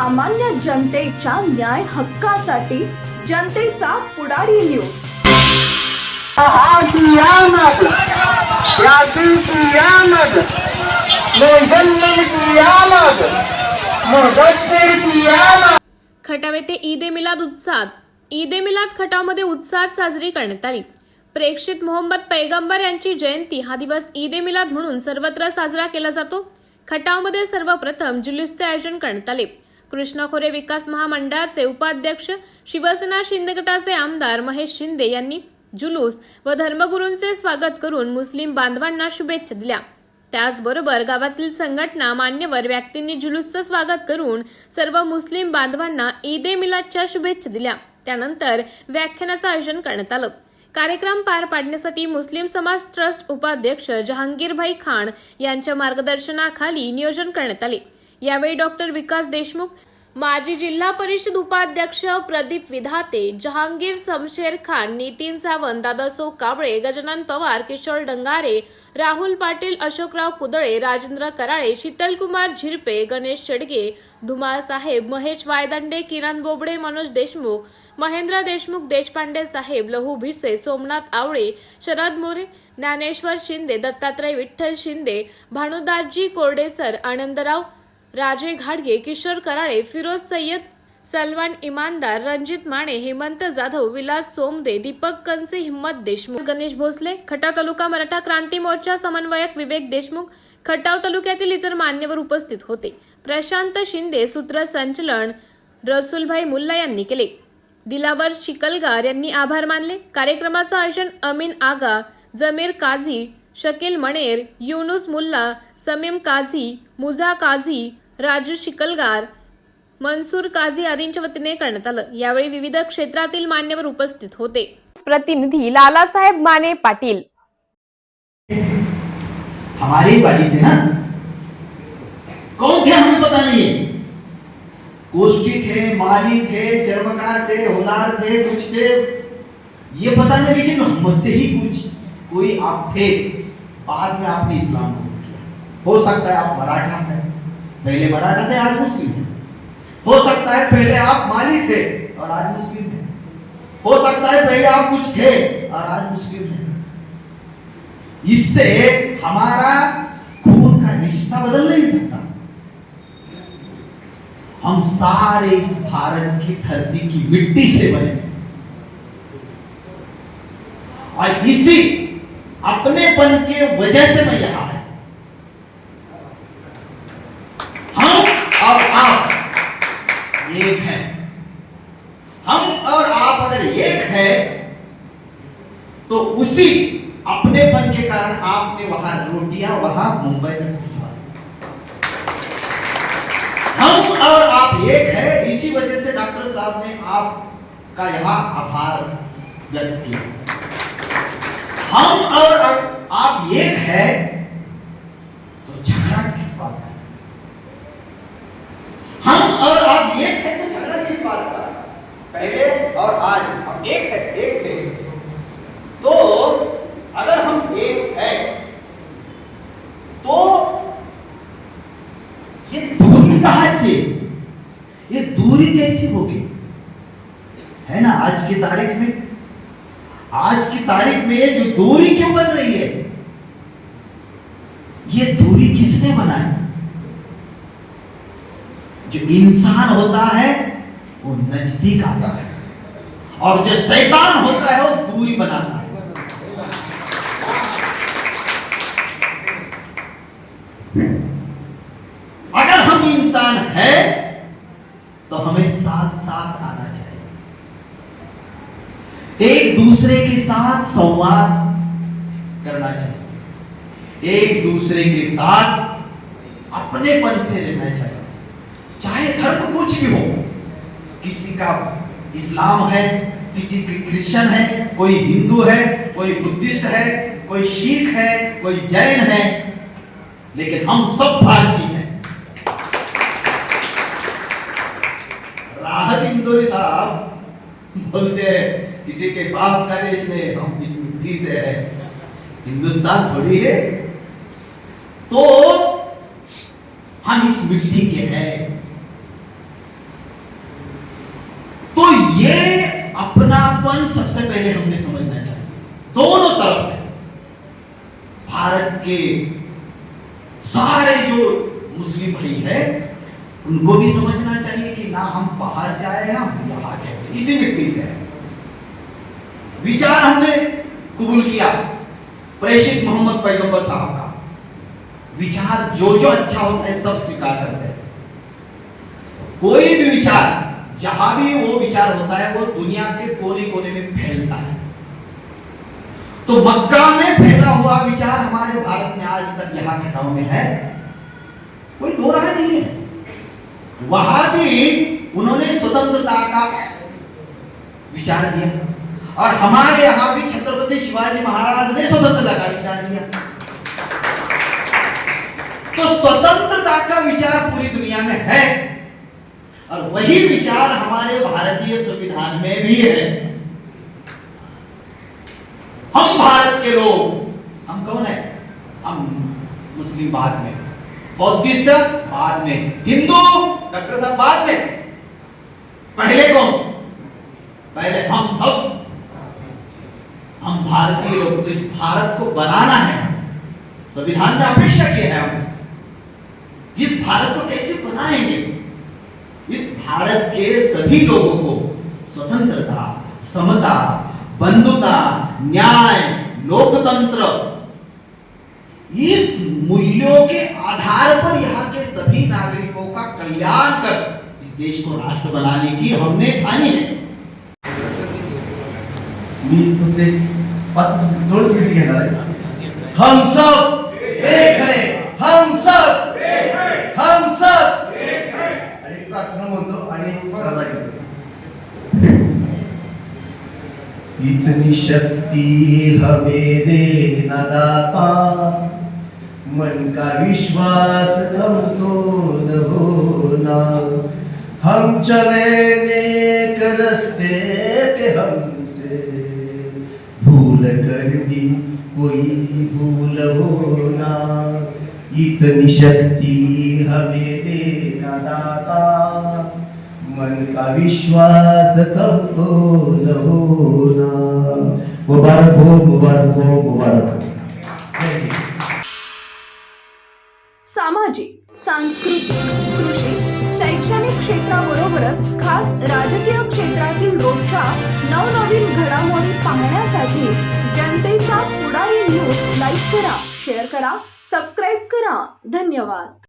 सामान्य जनतेच्या न्याय हक्कासाठी जनतेचा पुढारी न्यूज। खटाव येथे ईद ए मिलाद उत्साहात ईद ए मिलाद खटावमध्ये उत्साहात साजरी करण्यात आली। प्रेषित मोहम्मद पैगंबर यांची जयंती हा दिवस ईद ए मिलाद म्हणून सर्वत्र साजरा केला जातो। खटावमध्ये सर्वप्रथम जुलूसचे आयोजन करण्यात आले। कृष्णा खोरे विकास महामंडळाचे उपाध्यक्ष शिवसेना शिंदे गटाचे आमदार महेश शिंदे यांनी जुलूस व धर्मगुरूंचे स्वागत करून मुस्लिम बांधवांना शुभेच्छा दिल्या। त्याचबरोबर गावातील संघटना मान्यवर व्यक्तींनी जुलूसचं स्वागत करून सर्व मुस्लिम बांधवांना ईद ए मिलादच्या शुभेच्छा दिल्या। त्यानंतर व्याख्यानाचं आयोजन करण्यात आलं। कार्यक्रम पार पाडण्यासाठी मुस्लिम समाज ट्रस्ट उपाध्यक्ष जहांगीरभाई खान यांच्या मार्गदर्शनाखाली नियोजन करण्यात आले। यावेळी डॉक्टर विकास देशमुख, माजी जिल्हा परिषद उपाध्यक्ष प्रदीप विधाते, जहांगीर शमशेर खान, नितीन सावंत, दादासो काबळे, गजानन पवार, किशोर डंगारे, राहुल पाटील, अशोकराव कुदळे, राजेंद्र कराळे, शीतलकुमार झिरपे, गणेश शेडगे, धुमाळ साहेब, महेश वायदंडे, किरण बोबडे, मनोज देशमुख, महेंद्र देशमुख, देशपांडे साहेब, लहू भिसे, सोमनाथ आवळे, शरद मोरे, ज्ञानेश्वर शिंदे, दत्तात्रय विठ्ठल शिंदे, भानुदासजी कोरडेसर, आनंदराव राजे घाडगे, किशोर कराळे, फिरोज सय्यद, सलमान इमानदार, रणजित माने, हेमंत जाधव, विलास सोमदे, दीपक कंचे, हिम्मत देशमुख, गणेश भोसले, खटाव तालुका मराठा क्रांती मोर्चा समन्वयक विवेक देशमुख, खटाव तालुक्यातील इतर मान्यवर उपस्थित होते। प्रशांत शिंदे सूत्रसंचलन रसूलभाई मुल्ला यांनी केले। दिलावर शिकलगार यांनी आभार मानले। कार्यक्रमाचं आयोजन अमीन आगा, जमीर काझी, शकील मणेर, युनुस मुल्ला, समीम काझी, मुझा काझी, राजू शिकलगार, मनसूर काझी आदींच्या वतीने करण्यात आलं। यावेळी विविध क्षेत्रातील मान्यवर उपस्थित होते। प्रतिनिधी लालासाहेब माने पाटील। हमारे वाली थे ना, कौन थे हमें पता नहीं है। गोष्ठी थे, माली थे, चर्मकार थे, होलार थे, कुछ थे ये पता नहीं, लेकिन हमसे ही कुछ कोई आप थे। बाद में आपने इस्लाम कबूल किया। हो सकता है आप मराठा हैं, पहले मराठा थे आज मुस्लिम हैं। हो सकता है पहले आप माली थे और आज मुस्लिम हैं। हो सकता है पहले आप कुछ थे और आज मुस्लिम हैं। इससे हमारा खून का रिश्ता बदल नहीं सकता। हम सारे इस भारत की धरती की मिट्टी से बने और इसी अपनेपन के वजह से मैं यहां है। हम और आप एक हैं। हम और आप अगर एक है तो उसी अपनेपन के कारण आपने वहां रोटियां वहां मुंबई तक भिजवा। हम और आप एक है, इसी वजह से डॉक्टर साहब ने आपका यहां आभार व्यक्त किया। हम और आप एक है तो झगड़ा किस बात का? हम और आप एक है तो झगड़ा किस बात का? पहले और आज हम एक है, एक थे। तो अगर हम एक है तो ये दूरी कहां से, ये दूरी कैसी होगी? है ना, आज की तारीख में, आज की तारीख में जो दूरी क्यों बन रही है? ये दूरी किसने बनाई? जो इंसान होता है वो नजदीक आता है और जो शैतान होता है वो दूरी बनाता है। अगर हम इंसान है तो हमें साथ साथ आना चाहिए, एक दूसरे के साथ संवाद करना चाहिए, एक दूसरे के साथ अपनेपन से रहना चाहिए। चाहे धर्म कुछ भी हो, किसी का इस्लाम है, किसी की क्रिश्चियन है, कोई हिंदू है, कोई बुद्धिस्ट है, कोई सिख है, कोई जैन है, लेकिन हम सब भारतीय हैं। राहत इंदौरी साहब बोलते हैं किसी के बाप का देश नहीं, हम इस मिट्टी से है, हिंदुस्तान थोड़ी है। तो हम इस मिट्टी के हैं। ये अपनापन सबसे पहले हमने समझना चाहिए, दोनों तरफ से। भारत के सारे जो मुस्लिम भाई है उनको भी समझना चाहिए कि ना हम बाहर से आए हैं, हम यहाँ के हैं, इसी मिट्टी से हैं। विचार हमने कबूल किया प्रेषित मोहम्मद पैगंबर साहब का विचार, जो जो अच्छा होता है सब स्वीकार करते हैं। कोई भी विचार जहां भी वो विचार होता है वो दुनिया के कोने कोने में फैलता है। तो मक्का में फैला हुआ विचार हमारे भारत में आज तक यहाँ खटाव में है, कोई दो राय नहीं है। वहां भी उन्होंने स्वतंत्रता का विचार दिया और हमारे यहां भी छत्रपति शिवाजी महाराज ने स्वतंत्रता का विचार दिया। तो स्वतंत्रता का विचार पूरी दुनिया में है और वही विचार हमारे भारतीय संविधान में भी है। हम भारत के लोग, हम कौन है? हम मुस्लिम बाद में, बौद्धिस्ट बाद में, हिंदू डॉक्टर साहब बाद में, पहले कौन? पहले हम सब, हम भारतीय लोग। तो इस भारत को बनाना है, संविधान में अपेक्षा की है हम इस भारत को कैसे बनाएंगे? इस भारत के सभी लोगों को स्वतंत्रता, समता, बंधुता, न्याय, लोकतंत्र, इस मूल्यों के आधार पर यहाँ के सभी नागरिकों का कल्याण कर इस देश को राष्ट्र बनाने की हमने ठानी है। मी तुमचे 2 मिनिट घेणार आहे। हम सब एक है, हम सब एक है, हम सब एक है। आणि प्रार्थना म्हणतो आणि राजा घेतो। इतनी शक्ति हमें देना दाता, मन का विश्वास कमजोर न होना। हम चले नेक रस्ते पे, हमसे भूल कर भी कोई भूल होना। इतनी शक्ति हमें देना दाता, मन का विश्वास कमजोर न होना। मुबारक हो, मुबारक हो, मुबारक हो। सामाजिक, सांस्कृतिक, कृषी, शैक्षणिक क्षेत्राबरोबरच खास राजकीय क्षेत्रातील रोजच्या नवनवीन घडामोडी पाहण्यासाठी जनतेचा पुढारी न्यूज लाईक करा, शेअर करा, सबस्क्राईब करा. धन्यवाद.